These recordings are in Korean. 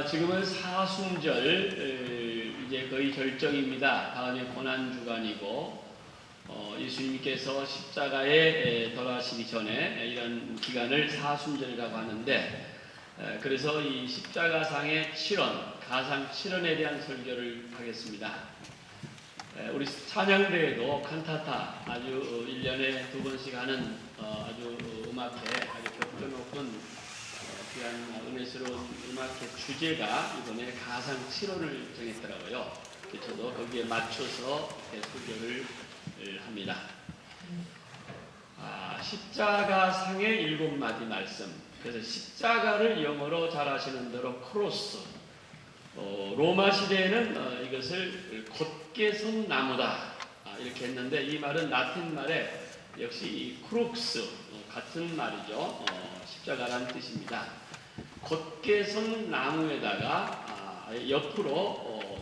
지금은 사순절 이제 거의 절정입니다. 다음에 고난주간이고 예수님께서 십자가에 돌아가시기 전에 이런 기간을 사순절이라고 하는데 그래서 이 십자가상의 7원, 가상 7원에 대한 설교를 하겠습니다. 우리 찬양대회도 칸타타 아주 1년에 2번씩 하는 아주 음악회 아주 격조 높은 귀한 은혜스러운 음악회 주제가 이번에 가상 7호를 정했더라고요. 저도 거기에 맞춰서 설교를 합니다. 십자가상의 7마디 말씀. 그래서 십자가를 영어로 잘 아시는 대로 크로스. 로마 시대에는 이것을 곧게 선 나무다 이렇게 했는데 이 말은 라틴 말에 역시 이 크룩스 같은 말이죠. 십자가라는 뜻입니다. 곧게 선 나무에다가 옆으로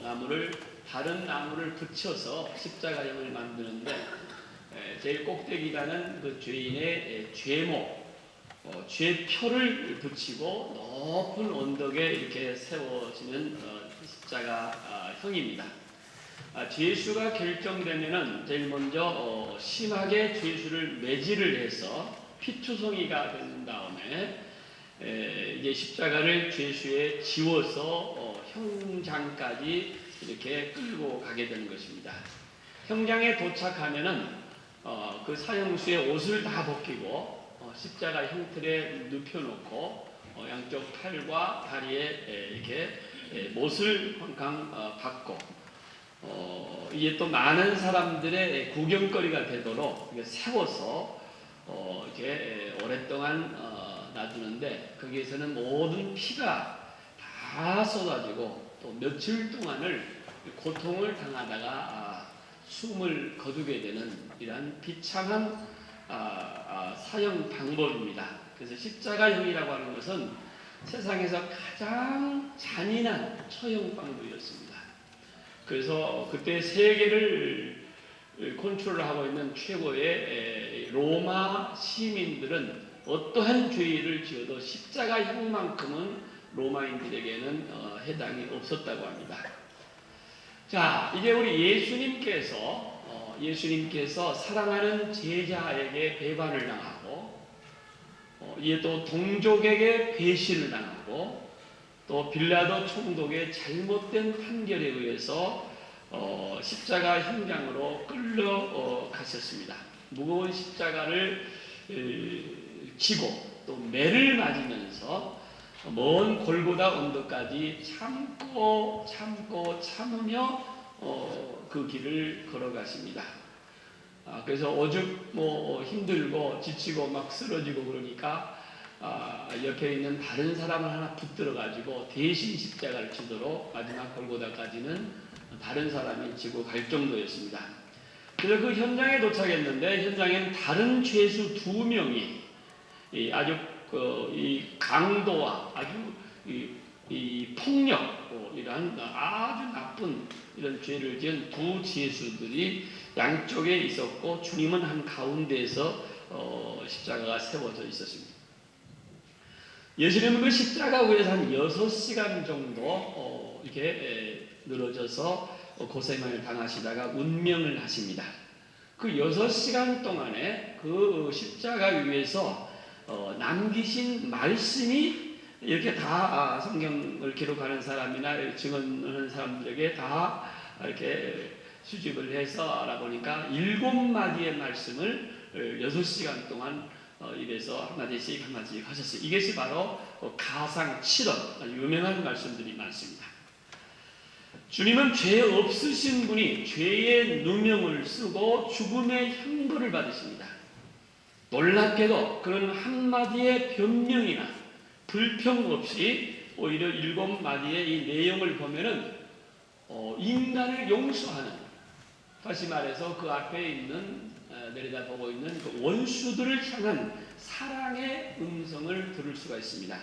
다른 나무를 붙여서 십자가형을 만드는데 제일 꼭대기가는 그 죄인의 죄목, 죄표를 붙이고 높은 언덕에 이렇게 세워지는 십자가형입니다. 죄수가 결정되면은 제일 먼저 심하게 죄수를 매질을 해서 피투성이가 된 다음에 이제 십자가를 죄수에 지워서 형장까지 이렇게 끌고 가게 되는 것입니다. 형장에 도착하면은 그 사형수의 옷을 다 벗기고 십자가 형틀에 눕혀놓고 양쪽 팔과 다리에 이렇게 못을 황강 박고 이게 또 많은 사람들의 구경거리가 되도록 세워서 이렇게 오랫동안 놔두는데 거기에서는 모든 피가 다 쏟아지고 또 며칠 동안을 고통을 당하다가 숨을 거두게 되는 이러한 비참한 사형 방법입니다. 그래서 십자가형이라고 하는 것은 세상에서 가장 잔인한 처형 방법이었습니다. 그래서 그때 세계를 컨트롤하고 있는 최고의 로마 시민들은 어떠한 죄를 지어도 십자가형만큼은 로마인들에게는 해당이 없었다고 합니다. 자, 이제 우리 예수님께서 사랑하는 제자에게 배반을 당하고 이에 또 동족에게 배신을 당하고 또 빌라도 총독의 잘못된 판결에 의해서 십자가 현장으로 끌려가셨습니다. 무거운 십자가를 지고 또 매를 맞으면서 먼 골고다 언덕까지 참으며 그 길을 걸어가십니다. 그래서 오죽 힘들고 지치고 막 쓰러지고 그러니까 옆에 있는 다른 사람을 하나 붙들어 가지고 대신 십자가를 지도록 마지막 골고다까지는 다른 사람이 지고 갈 정도였습니다. 그래서 그 현장에 도착했는데 현장에는 다른 죄수 2명이 아주 이 강도와 아주 이 폭력 이런 아주 나쁜 이런 죄를 지은 2 죄수들이 양쪽에 있었고 주님은 한 가운데에서 십자가가 세워져 있었습니다. 예수님은 그 십자가 위에서 한 6시간 정도 이렇게 늘어져서 고생을 당하시다가 운명을 하십니다. 그 6시간 동안에 그 십자가 위에서 남기신 말씀이 이렇게 다 성경을 기록하는 사람이나 증언하는 사람들에게 다 이렇게 수집을 해서 알아보니까 7마디의 말씀을 6시간 동안 입에서 한마디씩 하셨어요. 이것이 바로 가상 7원, 유명한 말씀들이 많습니다. 주님은 죄 없으신 분이 죄의 누명을 쓰고 죽음의 형벌을 받으십니다. 놀랍게도 그런 한마디의 변명이나 불평 없이 오히려 7마디의 이 내용을 보면은 인간을 용서하는, 다시 말해서 그 앞에 있는 내려다보고 있는 그 원수들을 향한 사랑의 음성을 들을 수가 있습니다.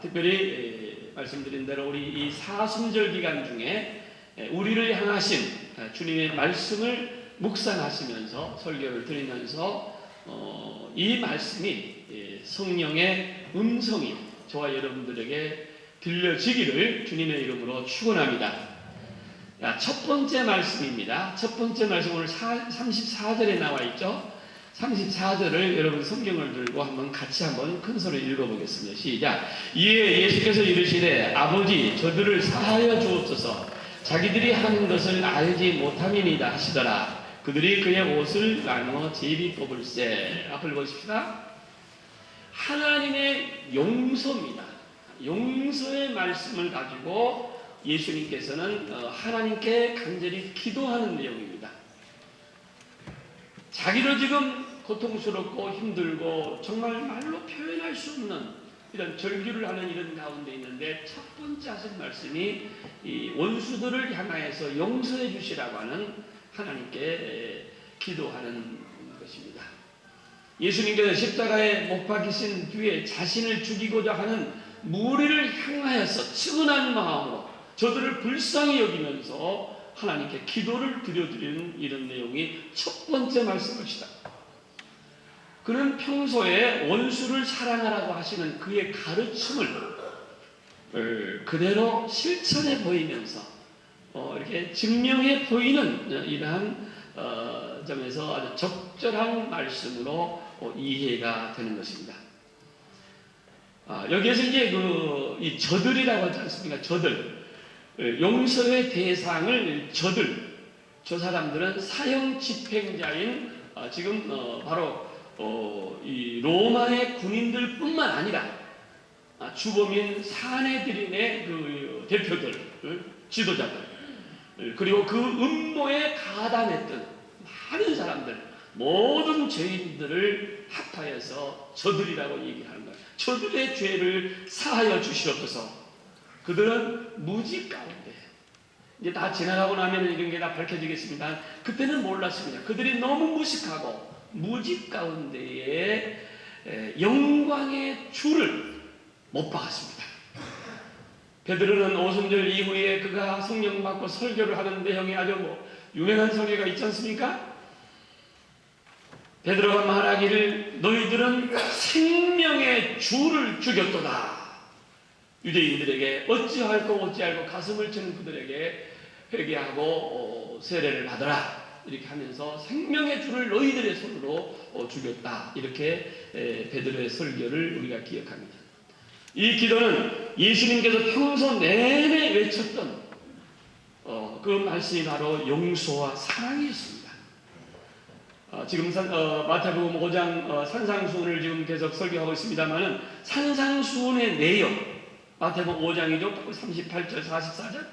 특별히 말씀드린 대로 우리 이 사순절 기간 중에 우리를 향하신 주님의 말씀을 묵상하시면서 설교를 드리면서 이 말씀이 성령의 음성이 저와 여러분들에게 들려지기를 주님의 이름으로 축원합니다. 첫 번째 말씀입니다. 첫 번째 말씀 오늘 34절에 나와 있죠. 34절을 여러분 성경을 들고 한번 같이 한번 큰 소리 읽어보겠습니다. 시작. 이에 예수께서 이르시되 아버지 저들을 사하여 주옵소서. 자기들이 하는 것을 알지 못함이니이다 하시더라. 그들이 그의 옷을 나누어 제비 뽑을세. 앞을 보십시다. 하나님의 용서입니다. 용서의 말씀을 가지고 예수님께서는 하나님께 간절히 기도하는 내용입니다. 자기도 지금 고통스럽고 힘들고 정말 말로 표현할 수 없는 이런 절규를 하는 이런 가운데 있는데 첫 번째 하신 말씀이 이 원수들을 향하여서 용서해 주시라고 하는 하나님께 기도하는 것입니다. 예수님께서 십자가에 못 박히신 뒤에 자신을 죽이고자 하는 무리를 향하여서 측은한 마음으로 저들을 불쌍히 여기면서 하나님께 기도를 드려드리는 이런 내용이 첫 번째 말씀입니다. 그는 평소에 원수를 사랑하라고 하시는 그의 가르침을 그대로 실천해 보이면서 이렇게 증명해 보이는 이러한 점에서 아주 적절한 말씀으로 이해가 되는 것입니다. 여기에서 이제 이 저들이라고 하지 않습니까? 저들. 용서의 대상을 저 사람들은 사형 집행자인 지금 바로 이 로마의 군인들 뿐만 아니라 주범인 사내들인의 그 대표들, 지도자들, 그리고 그 음모에 가담했던 많은 사람들, 모든 죄인들을 합하여서 저들이라고 얘기하는 거예요. 저들의 죄를 사하여 주시옵소서. 그들은 무지 가운데 이제 다 지나가고 나면 이런 게 다 밝혀지겠습니다. 그때는 몰랐습니다. 그들이 너무 무식하고 무지 가운데에 영광의 주를 못 박았습니다. 베드로는 오순절 이후에 그가 성령 받고 설교를 하는 내용이 아주 유명한 설교가 있지 않습니까? 베드로가 말하기를 너희들은 생명의 주를 죽였도다. 유대인들에게 어찌할꼬 어찌할꼬 가슴을 치는 그들에게 회개하고 세례를 받아라 이렇게 하면서 생명의 주를 너희들의 손으로 죽였다. 이렇게 베드로의 설교를 우리가 기억합니다. 이 기도는 예수님께서 평소 내내 외쳤던 그 말씀이 바로 용서와 사랑이었습니다. 지금 마태복음 5장 산상수훈을 지금 계속 설교하고 있습니다만은 산상수훈의 내용 마태복음 5장이죠. 38절 44절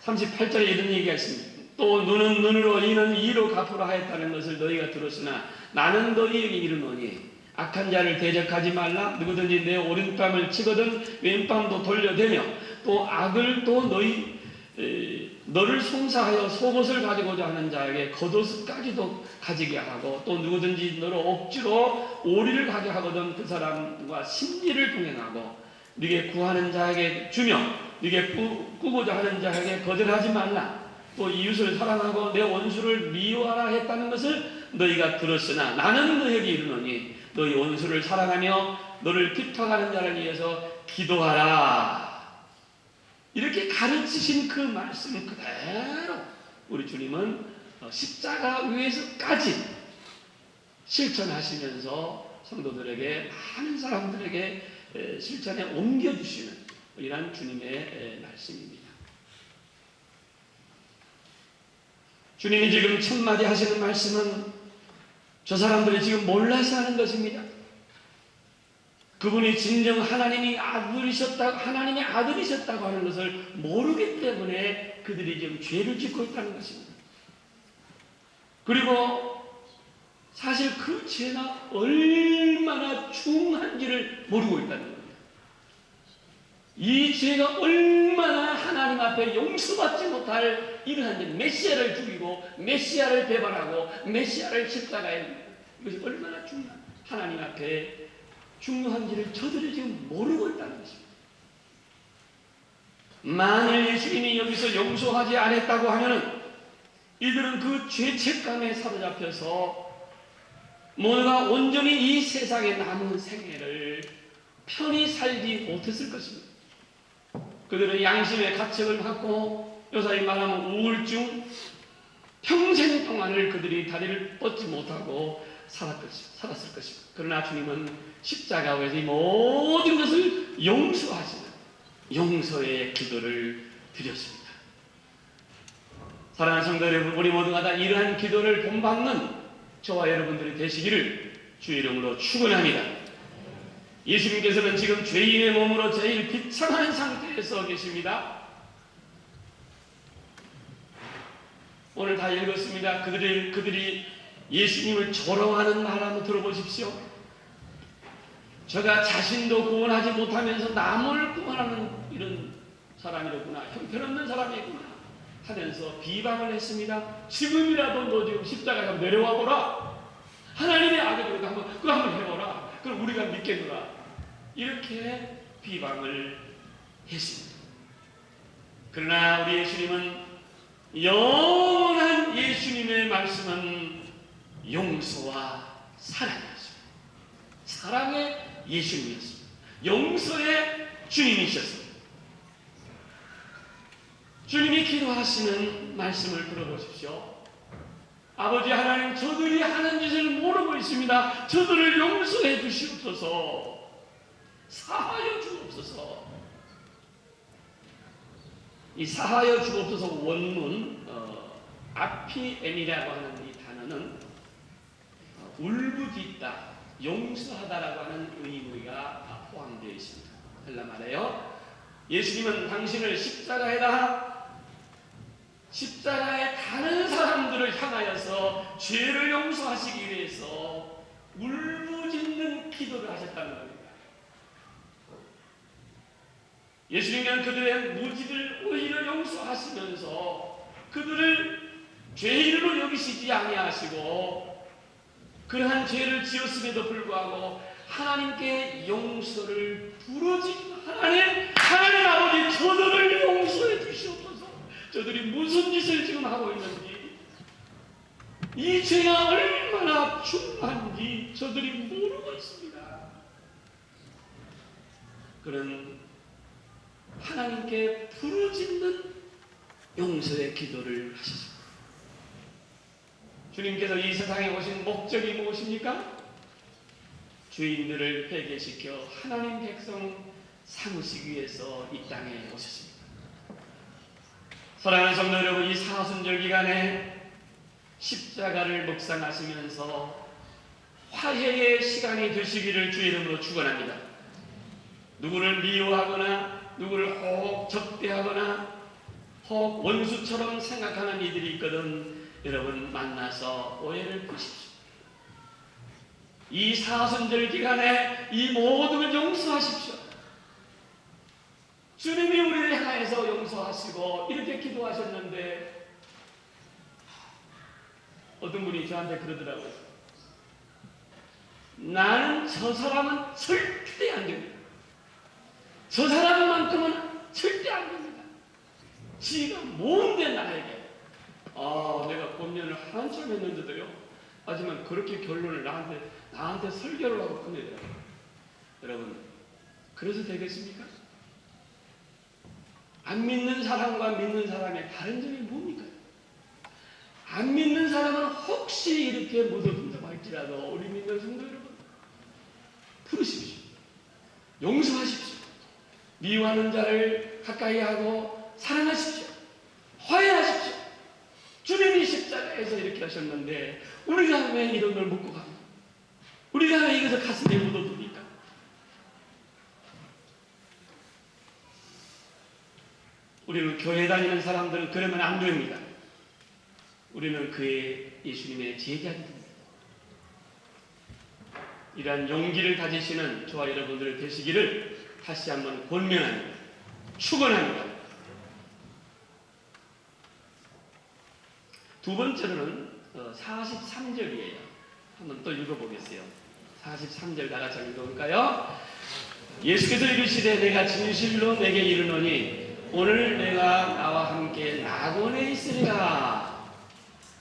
38절에 이런 얘기가 있습니다. 또 눈은 눈으로 이는 이로 갚으라 하였다는 것을 너희가 들었으나 나는 너희에게 이르노니 악한 자를 대적하지 말라. 누구든지 내 오른뺨을 치거든 왼뺨도 돌려대며 또 악을 또 너를 송사하여 속옷을 가지고자 하는 자에게 겉옷까지도 가지게 하고 또 누구든지 너를 억지로 오리를 가게 하거든 그 사람과 심리를 동행하고 네게 구하는 자에게 주며 네게 꾸고자 하는 자에게 거절하지 말라. 또 이웃을 사랑하고 내 원수를 미워하라 했다는 것을 너희가 들었으나 나는 너희에게 이르노니 너희 원수를 사랑하며 너를 핍박하는 자를 위해서 기도하라. 이렇게 가르치신 그 말씀을 그대로 우리 주님은 십자가 위에서까지 실천하시면서 성도들에게 많은 사람들에게 실천에 옮겨주시는 이러한 주님의 말씀입니다. 주님이 지금 첫마디 하시는 말씀은 저 사람들이 지금 몰라서 하는 것입니다. 그분이 진정 하나님의 아들이셨다고 하는 것을 모르기 때문에 그들이 지금 죄를 짓고 있다는 것입니다. 그리고 사실 그 죄가 얼마나 중한지를 모르고 있다는 겁니다. 이 죄가 얼마나 하나님 앞에 용서받지 못할 이러한 메시아를 죽이고 메시아를 배반하고 메시아를 십자가에 이것이 얼마나 하나님 앞에 중요한지를 저들이 지금 모르고 있다는 것입니다. 만일 예수님이 여기서 용서하지 않았다고 하면은 이들은 그 죄책감에 사로잡혀서 뭔가 온전히 이 세상에 남은 생애를 편히 살지 못했을 것입니다. 그들은 양심의 가책을 받고 요사이 말하면 우울증 평생 동안을 그들이 다리를 뻗지 못하고 살았을 것입니다. 그러나 주님은 십자가에서 이 모든 것을 용서하시는 용서의 기도를 드렸습니다. 사랑하는 성도 여러분, 우리 모두가 다 이러한 기도를 본받는 저와 여러분들이 되시기를 주의 이름으로 축원합니다. 예수님께서는 지금 죄인의 몸으로 제일 비참한 상태에서 계십니다. 오늘 다 읽었습니다. 그들이 예수님을 조롱하는 말 한번 들어보십시오. 저가 자신도 구원하지 못하면서 남을 구원하는 이런 사람이었구나, 형편없는 사람이구나 하면서 비방을 했습니다. 지금이라도 너 지금 십자가에 내려와 보라. 하나님의 아들이라도 그거 한번 해보라. 그럼 우리가 믿겠노라. 이렇게 비방을 했습니다. 그러나 우리 예수님은, 영원한 예수님의 말씀은 용서와 사랑이었습니다. 사랑의 예수님이었습니다. 용서의 주님이셨습니다. 주님이 기도하시는 말씀을 들어보십시오. 아버지 하나님, 저들이 하는 짓을 모르고 있습니다. 저들을 용서해 주시옵소서. 사하여 주옵소서. 이 사하여 주옵소서 원문 아피엠이라고 하는 이 단어는 울부짖다, 용서하다라고 하는 의미가 포함되어 있습니다. 헬라 말이에요. 예수님은 당신을 십자가에 가는 사람들을 향하여서 죄를 용서하시기 위해서 울부짖는 기도를 하셨다는 겁니다. 예수님은 그들의 무지를 오히려 용서하시면서 그들을 죄인으로 여기시지 아니하시고, 그러한 죄를 지었음에도 불구하고 하나님께 용서를 부르짖는 하나님 아버지, 저들을 용서해 주시옵소서. 저들이 무슨 짓을 지금 하고 있는지, 이 죄가 얼마나 중한지 저들이 모르고 있습니다. 그런 하나님께 부르짖는 용서의 기도를 하셨습니다. 주님께서 이 세상에 오신 목적이 무엇입니까? 죄인들을 회개시켜 하나님 백성 삼으시기 위해서 이 땅에 오셨습니다. 사랑하는 성도 여러분, 이 사순절 기간에 십자가를 묵상하시면서 화해의 시간이 되시기를 주의 이름으로 축원합니다. 누구를 미워하거나 누구를 혹 적대하거나 혹 원수처럼 생각하는 이들이 있거든 여러분 만나서 오해를 푸십시오. 이 사순절 기간에 이 모든 걸 용서하십시오. 주님이 우리를 향해서 용서하시고 이렇게 기도하셨는데, 어떤 분이 저한테 그러더라고요. 나는 저 사람은 절대 안 됩니다. 저 사람만큼은 절대 안 됩니다. 지가 뭔데 나에게. 내가 권면을 한참 했는데도요, 하지만 그렇게 결론을 나한테 설교를 하고 끝내더라고요. 여러분, 그래서 되겠습니까? 안 믿는 사람과 믿는 사람의 다른 점이 뭡니까? 안 믿는 사람은 혹시 이렇게 묻어둔다고 할지라도 우리 믿는 성도 여러분, 부르십시오. 용서하십시오. 미워하는 자를 가까이 하고 사랑하십시오. 화해하십시오. 주님이 십자가에서 이렇게 하셨는데 우리가 왜 이런 걸 묻고 갑니까? 우리가 왜 이것을 가슴에 묻어둡니까? 우리는 교회 다니는 사람들은 그러면 안 됩니다. 우리는 그의 예수님의 제자들입니다. 이러한 용기를 가지시는 저와 여러분들 되시기를 다시 한번 권면합니다. 축원합니다. 두 번째로는 43절이에요. 한번 또 읽어보겠어요. 43절 다 같이 읽어볼까요? 예수께서 이르시되 내가 진실로 내게 이르노니 오늘 내가 나와 함께 낙원에 있으리라.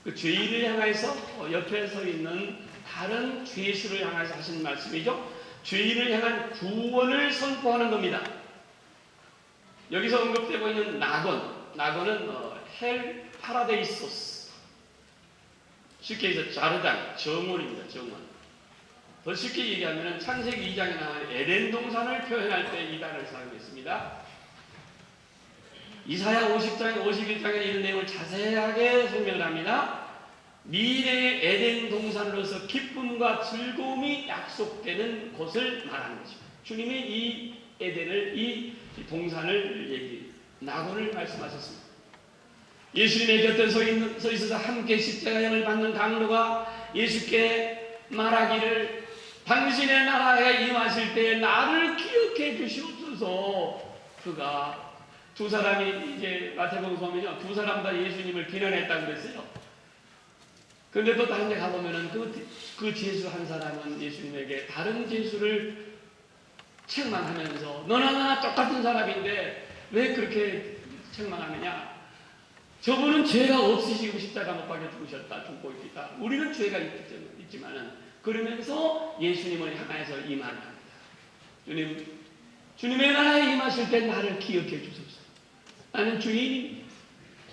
그 죄인을 향해서 옆에 서 있는 다른 죄수를 향해서 하신 말씀이죠. 죄인을 향한 구원을 선포하는 겁니다. 여기서 언급되고 있는 낙원은 헬 파라데이소스, 쉽게 해서 자르단, 정원입니다. 정원. 더 쉽게 얘기하면 창세기 2장에 나온 에덴 동산을 표현할 때 이 단어를 사용했습니다. 이사야 50장, 51장에 이런 내용을 자세하게 설명을 합니다. 미래의 에덴 동산으로서 기쁨과 즐거움이 약속되는 곳을 말하는 것입니다. 주님이 이 에덴을, 이 동산을 낙원을 말씀하셨습니다. 예수님의 곁에 서 있어서 함께 십자가형을 받는 강도가 예수께 말하기를 당신의 나라에 임하실 때 나를 기억해 주시옵소서. 그가 두 사람이 이제 마태복음 보면요, 두 사람 다 예수님을 비난했다고 그랬어요. 그런데 또 다른 데 가보면은 그 죄수 한 사람은 예수님에게 다른 죄수를 책망하면서 너나 나나 똑같은 사람인데 왜 그렇게 책망하느냐? 저분은 죄가 없으시고 십자가 못 박혀 죽고 있다. 우리는 죄가 있지만은, 그러면서 예수님을 향해서 이 말을 합니다. 주님의 나라에 임하실 때 나를 기억해 주소서. 나는 주인입니다.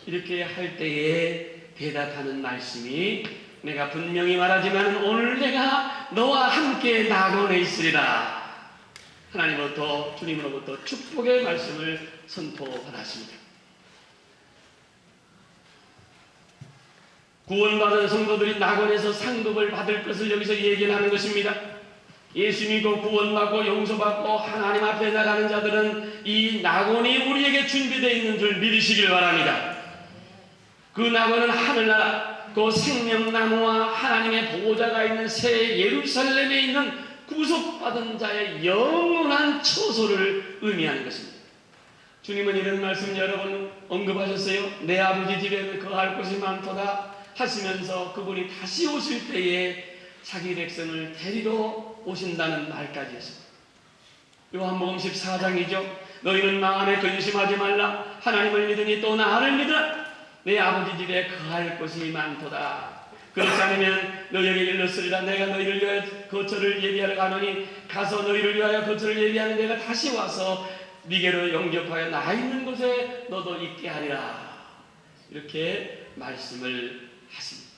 이렇게 할 때에 대답하는 말씀이, 내가 분명히 말하지만 오늘 내가 너와 함께 낙원에 있으리라. 하나님으로부터, 주님으로부터 축복의 말씀을 선포받았습니다. 구원받은 성도들이 낙원에서 상급을 받을 것을 여기서 얘기하는 것입니다. 예수 믿고 구원받고 용서받고 하나님 앞에 나가는 자들은 이 낙원이 우리에게 준비되어 있는 줄 믿으시길 바랍니다. 그 낙원은 하늘나라, 그 생명나무와 하나님의 보호자가 있는 새 예루살렘에 있는 구속받은 자의 영원한 처소를 의미하는 것입니다. 주님은 이런 말씀 여러 번 언급하셨어요. 내 아버지 집에는 거할 곳이 많도다 하시면서 그분이 다시 오실 때에 자기 백성을 데리러 오신다는 말까지 했습니다. 요한복음 14장이죠. 너희는 마음에 근심하지 말라. 하나님을 믿으니 또 나를 믿으라. 내 아버지 집에 거할 곳이 많도다. 그렇지 않으면 너희에게 일렀으리라. 내가 너희를 위하여 거처를 예비하러 가노니 가서 너희를 위하여 거처를 예비하는 내가 다시 와서 네게로 영접하여 나 있는 곳에 너도 있게 하리라. 이렇게 말씀을 하십니다.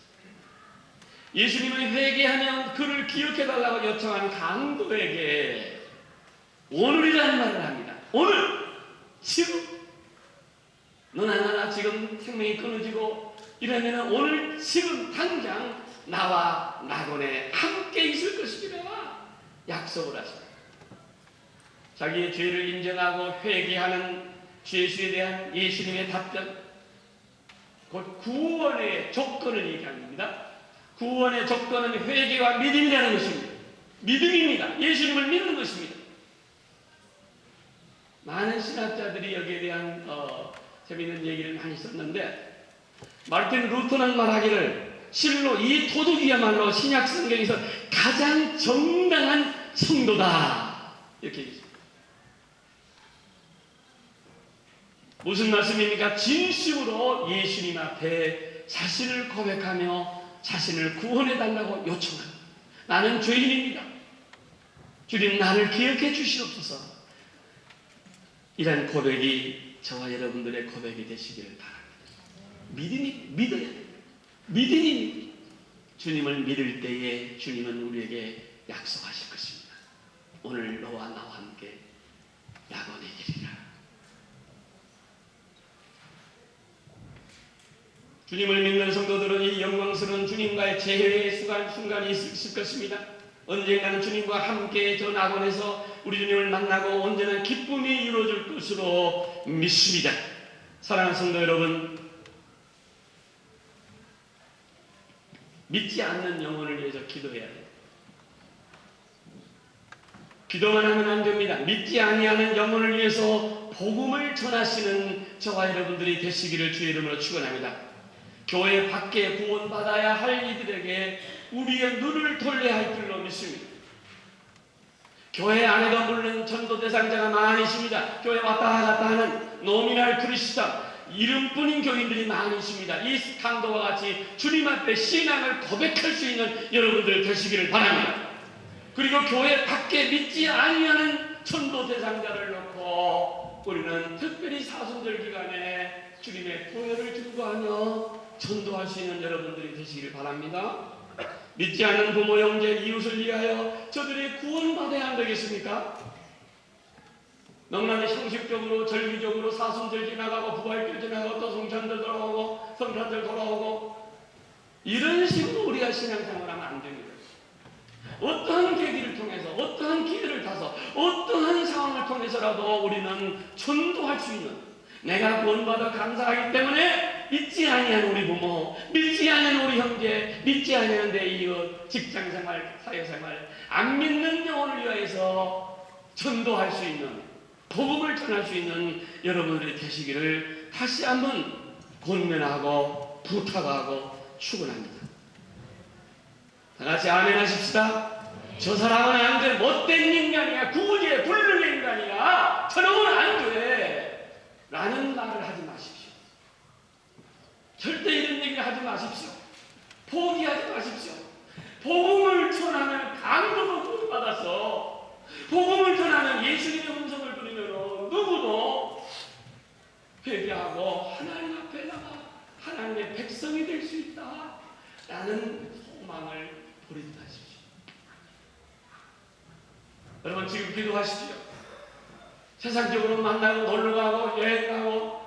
예수님을 회개하면 그를 기억해달라고 요청하는 강도에게 오늘이라는 말을 합니다. 오늘, 지금, 너나 나나 지금 생명이 끊어지고 이러면 오늘, 지금, 당장 나와 낙원에 함께 있을 것이라 약속을 하십니다. 자기의 죄를 인정하고 회개하는 죄수에 대한 예수님의 답변, 곧 구원의 조건을 얘기합니다. 구원의 조건은 회개와 믿음이라는 것입니다. 믿음입니다. 예수님을 믿는 것입니다. 많은 신학자들이 여기에 대한 재미있는 얘기를 많이 썼는데, 마르틴 루터는 말하기를 실로 이 도둑이야말로 신약 성경에서 가장 정당한 성도다, 이렇게 얘기했습니다. 무슨 말씀입니까? 진심으로 예수님 앞에 자신을 고백하며 자신을 구원해달라고 요청합니다. 나는 죄인입니다. 주님 나를 기억해 주시옵소서. 이런 고백이 저와 여러분들의 고백이 되시기를 바랍니다. 믿어야 됩니다. 믿음이 주님을 믿을 때에 주님은 우리에게 약속하실 것입니다. 오늘 너와 나와 함께 낙원에 이르리라. 주님을 믿는 성도들은 이 영광스러운 주님과의 재회의 순간이 있을 것입니다. 언젠가는 주님과 함께 저 낙원에서 우리 주님을 만나고 언제나 기쁨이 이루어질 것으로 믿습니다. 사랑하는 성도 여러분, 믿지 않는 영혼을 위해서 기도해야 돼요. 기도만 하면 안 됩니다. 믿지 아니하는 영혼을 위해서 복음을 전하시는 저와 여러분들이 되시기를 주의 이름으로 축원합니다. 교회 밖에 구원받아야 할 이들에게 우리의 눈을 돌려야 할 줄로 믿습니다. 교회 안에도 물론 전도 대상자가 많으십니다. 교회 왔다 갔다 하는 노미널 크리스천, 이름뿐인 교인들이 많이 있습니다. 이 강도와 같이 주님 앞에 신앙을 고백할 수 있는 여러분들 되시기를 바랍니다. 그리고 교회 밖에 믿지 아니하는 전도 대상자를 놓고 우리는 특별히 사순절 기간에 주님의 보혈을 증거하며 전도할 수 있는 여러분들이 되시길 바랍니다. 믿지 않는 부모, 형제, 이웃을 위하여 저들이 구원받아야 안 되겠습니까? 너무나 형식적으로 절기적으로 사순절 지나가고 부활절 지나가고 또 성찬절 돌아오고 성탄절 돌아오고 이런 식으로 우리가 신앙생활을 하면 안 됩니다. 어떠한 계기를 통해서 어떠한 기회를 타서 어떠한 상황을 통해서라도 우리는 전도할 수 있는, 내가 구원받아 감사하기 때문에 믿지 아니한 우리 부모, 믿지 아니한 우리 형제, 믿지 아니한 내 이웃, 직장생활, 사회생활, 안 믿는 영혼을 위하여서 전도할 수 있는, 복음을 전할 수 있는 여러분들이 되시기를 다시 한번 권면하고 부탁하고 축원합니다. 다 같이 아멘 하십시다. 저 사람은 안 돼, 못된 인간이야, 구제 불능의 인간이야, 저놈은 안 돼 라는 말을 하지 마십시오. 절대 이런 얘기를 하지 마십시오. 포기하지 마십시오. 복음을 전하는 강도로 구원받아서 복음을 전하는 예수님의 음성을 들으면 누구도 회개하고 하나님 앞에 나가 하나님의 백성이 될 수 있다 라는 소망을 버리지 마십시오. 여러분 지금 기도하십시오. 세상적으로 만나고 놀러가고 여행가고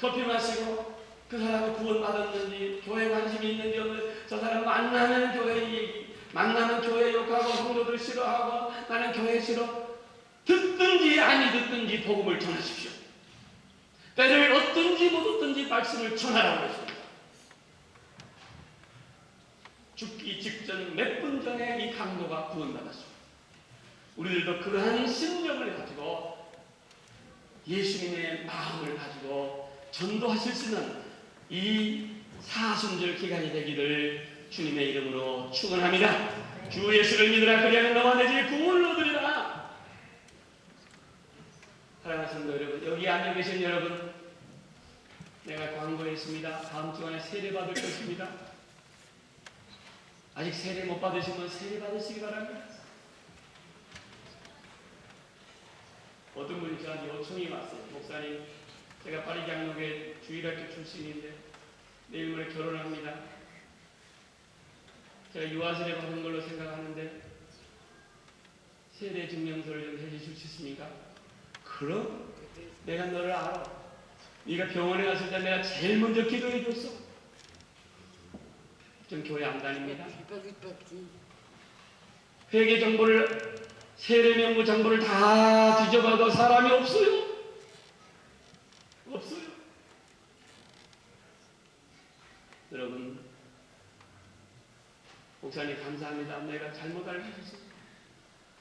커피 마시고 그 사람이 구원받았는지 교회 관심이 있는지 없는지, 저 사람 만나면 교회 얘기, 만나면 교회 욕하고 성도들 싫어하고 나는 교회 싫어, 듣든지 아니 듣든지 복음을 전하십시오. 때를 얻든지 못 얻든지 말씀을 전하라고 했습니다. 죽기 직전 몇 분 전에 이 강도가 구원받았습니다. 우리들도 그러한 심령을 가지고 예수님의 마음을 가지고 전도하실 수 있는 이 사순절 기간이 되기를 주님의 이름으로 축원합니다. 주 예수를 믿으라, 그리하면 너와 내 집이 구원을 얻으리라. 사랑하는 성도 여러분, 여기 앉아 계신 여러분, 내가 광고했습니다. 다음 주간에 세례 받을 것입니다. 아직 세례 못 받으신 분 세례 받으시기 바랍니다. 어떤 분이 저한테 요청이 왔어요. 목사님, 제가 파리 장로교회 주일학교 출신인데 내일 모레 결혼합니다. 제가 유아세례 받은 걸로 생각하는데 세례 증명서를 좀 해주실 수 있습니까? 그럼 내가 너를 알아. 네가 병원에 갔을 때 내가 제일 먼저 기도해 줬어. 전 교회 안 다닙니다. 회계 정보를, 세례 명부 정보를 다 뒤져봐도 사람이 없어요. 없어요. 여러분, 목사님 감사합니다. 내가 잘못 알고 있었어요.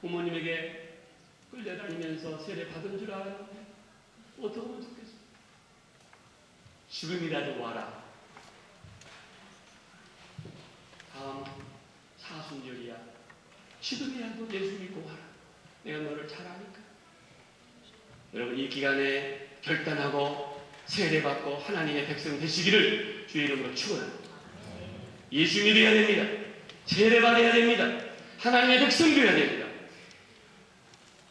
부모님에게 끌려다니면서 세례 받은 줄 알았는데 어떻게 하면 좋겠어요? 지금이라도 와라. 다음 사순절이야. 지금이라도 예수 믿고 와라. 내가 너를 잘 아니까. 여러분 이 기간에 결단하고 세례받고 하나님의 백성 되시기를 주의 이름으로 축원합니다. 예수 믿어야 됩니다. 세례받아야 됩니다. 하나님의 백성 되어야 됩니다.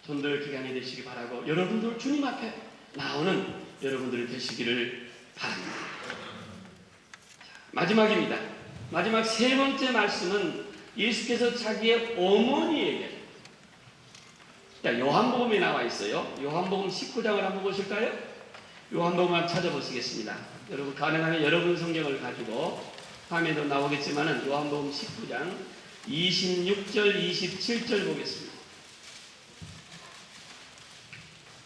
전도의 기간이 되시기 바라고 여러분들 주님 앞에 나오는 여러분들이 되시기를 바랍니다. 마지막입니다. 마지막 세 번째 말씀은 예수께서 자기의 어머니에게, 요한복음에 나와 있어요. 요한복음 19장을 한번 보실까요? 요한복음을 찾아보시겠습니다. 여러분 가능하면 여러분 성경을 가지고 화면에도 나오겠지만 요한복음 19장 26절 27절 보겠습니다.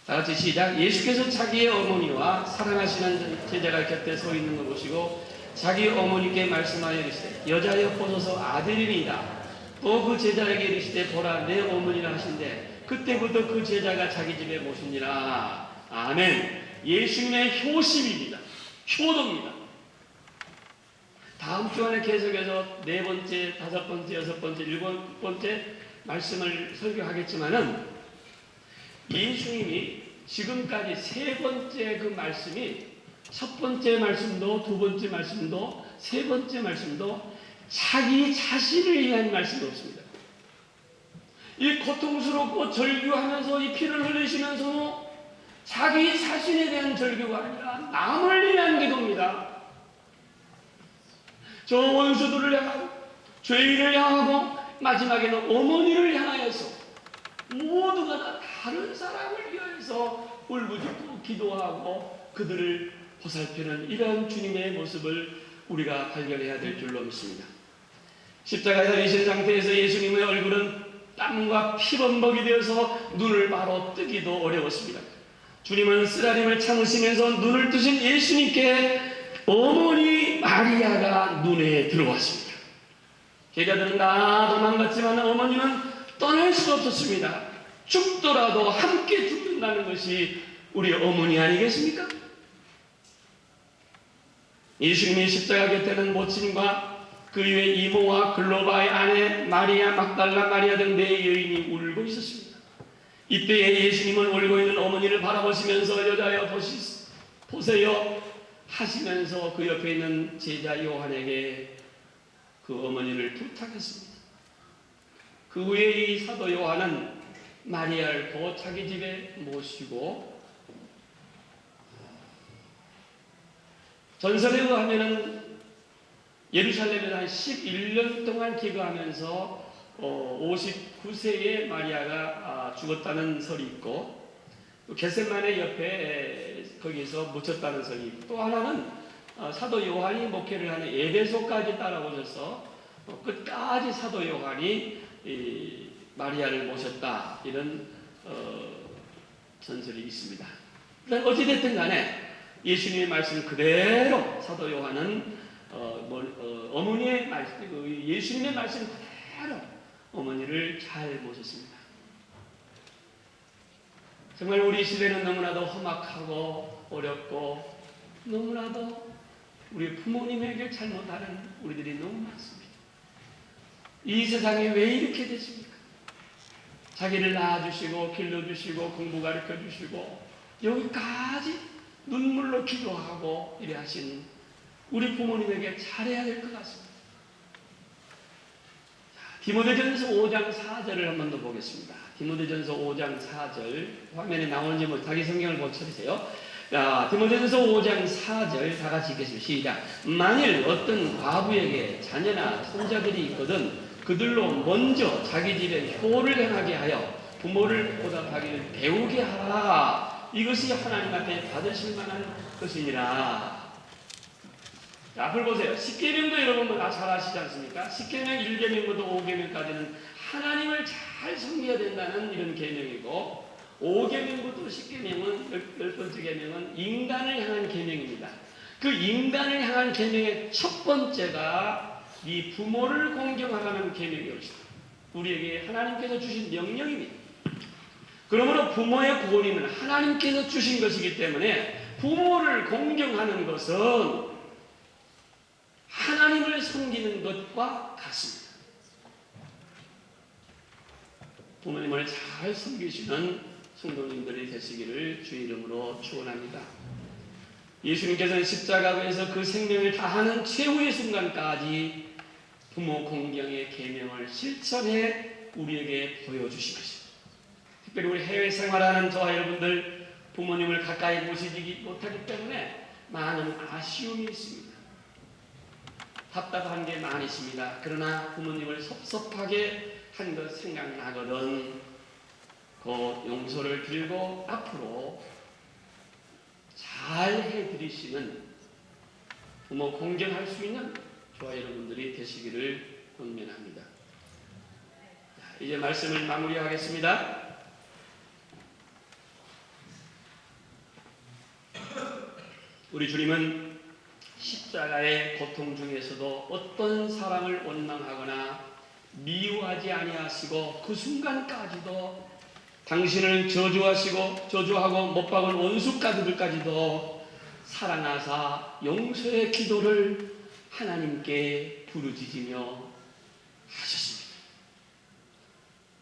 다같이 시작. 예수께서 자기의 어머니와 사랑하시는 제자가 곁에 서 있는 걸 보시고 자기 어머니께 말씀하여 이르시되 여자여 보소서 아들이니이다. 또 그 제자에게 이르시되 보라 내 어머니라 하신대 그때부터 그 제자가 자기 집에 모십니다. 아멘. 예수님의 효심입니다. 효도입니다. 다음 주간에 계속해서 네 번째, 다섯 번째, 여섯 번째, 일곱 번째 말씀을 설교하겠지만은 예수님이 지금까지 세 번째 그 말씀이 첫 번째 말씀도 두 번째 말씀도 세 번째 말씀도 자기 자신을 위한 말씀이 없습니다. 이 고통스럽고 절규하면서 이 피를 흘리시면서 자기 자신에 대한 절규가 아니라 남을 위한 기도입니다. 저 원수들을 향하고 죄인을 향하고 마지막에는 어머니를 향하여서 모두가 다 다른 사람을 위하여서 울부짖고 기도하고 그들을 보살피는 이런 주님의 모습을 우리가 발견해야 될 줄로 믿습니다. 십자가에 달리신 상태에서 예수님의 얼굴은 땀과 피범벅이 되어서 눈을 바로 뜨기도 어려웠습니다. 주님은 쓰라림을 참으시면서 눈을 뜨신 예수님께 어머니 마리아가 눈에 들어왔습니다. 제자들은 다 도망갔지만 어머니는 떠날 수 없었습니다. 죽더라도 함께 죽는다는 것이 우리 어머니 아니겠습니까? 예수님이 십자가 곁에는 모친과 그 위에 이모와 글로바의 아내 마리아 막달라 마리아 등 네 여인이 울고 있었습니다. 이때에 예수님은 울고 있는 어머니를 바라보시면서 여자여 보세요 하시면서 그 옆에 있는 제자 요한에게 그 어머니를 부탁했습니다. 그 후에 이 사도 요한은 마리아를 곧 자기 집에 모시고 전설에 의하면 예루살렘에서 한 11년 동안 기거하면서 59세에 마리아가 죽었다는 설이 있고 또 겟세마네 옆에 거기서 묻혔다는 설이 있고 또 하나는 사도 요한이 목회를 하는 에베소까지 따라오셔서 끝까지 사도 요한이 마리아를 모셨다 이런 전설이 있습니다. 어찌됐든 간에 예수님의 말씀 그대로 사도 요한은 어머니의 말씀, 예수님의 말씀 그대로 어머니를 잘 모셨습니다. 정말 우리 시대는 너무나도 험악하고 어렵고 너무나도 우리 부모님에게 잘못하는 우리들이 너무 많습니다. 이 세상에 왜 이렇게 됐습니까? 자기를 낳아주시고 길러주시고 공부 가르쳐주시고 여기까지 눈물로 기도하고 이래 하신 우리 부모님에게 잘해야 될 것 같습니다. 디모데전서 5장 4절을 한 번 더 보겠습니다. 디모데전서 5장 4절 화면에 나오는지 자기 성경을 보고 쳐주세요. 디모데전서 5장 4절 다 같이 읽겠습니다. 시작. 만일 어떤 과부에게 자녀나 손자들이 있거든 그들로 먼저 자기 집에 효를 행하게 하여 부모를 보답하기를 배우게 하라. 이것이 하나님 앞에 받으실 만한 것이니라. 앞을 보세요. 십계명도 여러분 다 잘 아시지 않습니까? 십계명 1계명부터 5계명까지는 하나님을 잘 섬겨야 된다는 이런 계명이고 5계명부터 10계명은 10번째 계명은 인간을 향한 계명입니다. 그 인간을 향한 계명의 첫 번째가 네 부모를 공경하라는 계명이었습니다. 우리에게 하나님께서 주신 명령입니다. 그러므로 부모의 권위는 하나님께서 주신 것이기 때문에 부모를 공경하는 것은 하나님을 섬기는 것과 같습니다. 부모님을 잘 섬기시는 성도님들이 되시기를 주 이름으로 축원합니다. 예수님께서는 십자가에서 그 생명을 다하는 최후의 순간까지 부모 공경의 계명을 실천해 우리에게 보여주신 것입니다. 특별히 우리 해외 생활하는 저와 여러분들 부모님을 가까이 모시지 못하기 때문에 많은 아쉬움이 있습니다. 답답한 게 많이 있습니다. 그러나 부모님을 섭섭하게 한 것 생각나거든 그 용서를 빌고 앞으로 잘 해드리시는 부모 공경할 수 있는 저와 여러분들이 되시기를 권면합니다. 이제 말씀을 마무리하겠습니다. 우리 주님은 십자가의 고통 중에서도 어떤 사람을 원망하거나 미워하지 아니하시고 그 순간까지도 당신을 저주하고 못 박은 원수까지도 사랑하사 용서의 기도를 하나님께 부르짖으며 하셨습니다.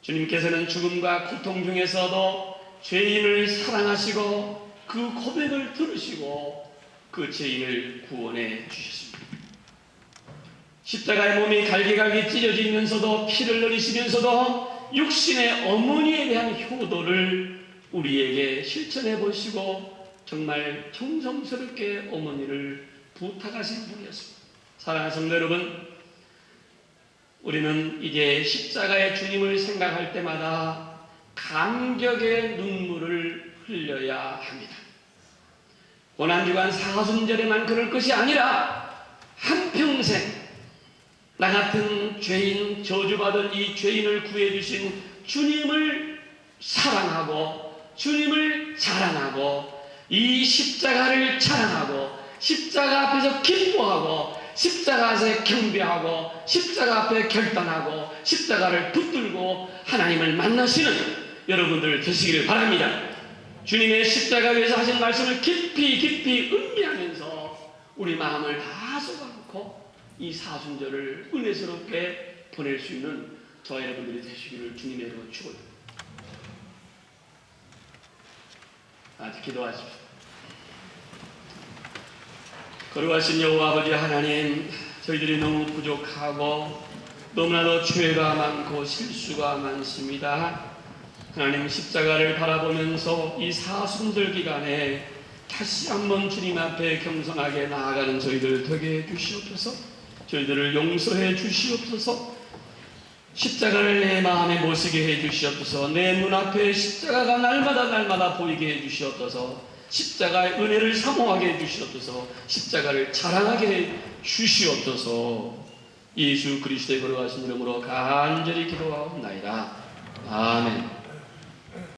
주님께서는 죽음과 고통 중에서도 죄인을 사랑하시고 그 고백을 들으시고 그 죄인을 구원해 주셨습니다. 십자가의 몸이 갈기갈기 찢어지면서도 피를 흘리시면서도 육신의 어머니에 대한 효도를 우리에게 실천해 보시고 정말 정성스럽게 어머니를 부탁하신 분이었습니다. 사랑하는 성도 여러분, 우리는 이제 십자가의 주님을 생각할 때마다 감격의 눈물을 흘려야 합니다. 고난주간 사순절에만 그럴 것이 아니라 한평생 나 같은 죄인, 저주받은 이 죄인을 구해주신 주님을 사랑하고 주님을 자랑하고 이 십자가를 자랑하고 십자가 앞에서 기뻐하고 십자가 앞에 경배하고 십자가 앞에 결단하고 십자가를 붙들고 하나님을 만나시는 여러분들 되시기를 바랍니다. 주님의 십자가 위에서 하신 말씀을 깊이 음미하면서 우리 마음을 다 쏟아놓고 이 사순절을 은혜스럽게 보낼 수 있는 저와 여러분들이 되시기를 주님의 이름으로 축원합니다. 아직 기도하십시오. 거룩하신 여호와 아버지 하나님, 저희들이 너무 부족하고 너무나도 죄가 많고 실수가 많습니다. 하나님, 십자가를 바라보면서 이 사순절 기간에 다시 한번 주님 앞에 겸손하게 나아가는 저희들 되게 해주시옵소서. 저희들을 용서해 주시옵소서. 십자가를 내 마음에 모시게 해주시옵소서. 내 눈앞에 십자가가 날마다 보이게 해주시옵소서. 십자가의 은혜를 사모하게 해주시옵소서. 십자가를 자랑하게 해주시옵소서. 예수 그리스도의 거룩하신 이름으로 간절히 기도하옵나이다. 아멘.